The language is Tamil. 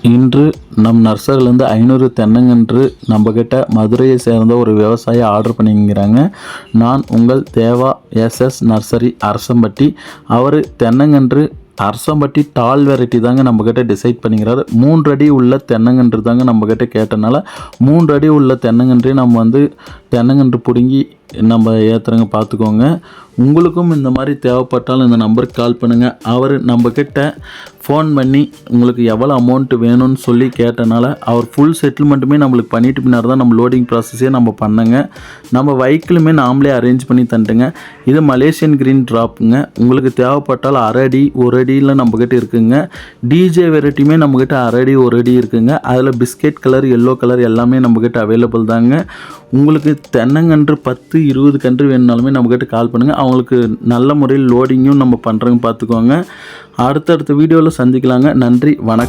இன்று நம் நர்சரிலேருந்து 500 தென்னங்கன்று நம்மக்கிட்ட மதுரையை சேர்ந்த ஒரு விவசாயி ஆர்டர் பண்ணிங்கிறாங்க. நான் உங்கள் தேவா எஸ்எஸ் நர்சரி அரசம்பட்டி. அவர் தென்னங்கன்று அரசம்பட்டி டால் வெரைட்டி தாங்க நம்மக்கிட்ட டிசைட் பண்ணிக்கிறாரு. 3 அடி உள்ள தென்னங்கன்று தாங்க நம்மக்கிட்ட கேட்டனால 3 அடி உள்ள தென்னங்கன்றே நம்ம தென்னங்கன்று பிடுங்கி நம்ம ஏற்றுறங்க, பார்த்துக்கோங்க. உங்களுக்கும் இந்த மாதிரி தேவைப்பட்டாலும் இந்த நம்பருக்கு கால் பண்ணுங்கள். அவர் நம்மக்கிட்ட ஃபோன் பண்ணி உங்களுக்கு எவ்வளோ அமௌண்ட்டு வேணும்னு சொல்லி கேட்டனால அவர் ஃபுல் செட்டில்மெண்ட்டுமே நம்மளுக்கு பண்ணிட்டு பின்னாடி தான் நம்ம லோடிங் ப்ராசஸே நம்ம பண்ணங்க. நம்ம வெஹிக்கிளுமே நாமளே அரேஞ்ச் பண்ணி தந்துட்டுங்க. இது மலேசியன் க்ரீன் ட்ராப்புங்க. உங்களுக்கு தேவைப்பட்டால் 1/2 அடி 1 அடியில் நம்மக்கிட்ட இருக்குங்க. டிஜே வெரைட்டியுமே நம்மக்கிட்ட 1/2 அடி 1 அடி இருக்குங்க. அதில் பிஸ்கெட் கலர், எல்லோ கலர் எல்லாமே நம்மக்கிட்ட அவைலபிள் தாங்க. உங்களுக்கு தென்னங்கன்று 10 20 கன்று வேணுனாலுமே நம்மக்கிட்ட கால் பண்ணுங்கள். அவங்களுக்கு நல்ல முறையில் லோடிங்கும் நம்ம பண்ணுறோங்க, பார்த்துக்கோங்க. அடுத்தடுத்த வீடியோவில் சந்திக்கலாங்க. நன்றி, வணக்கம்.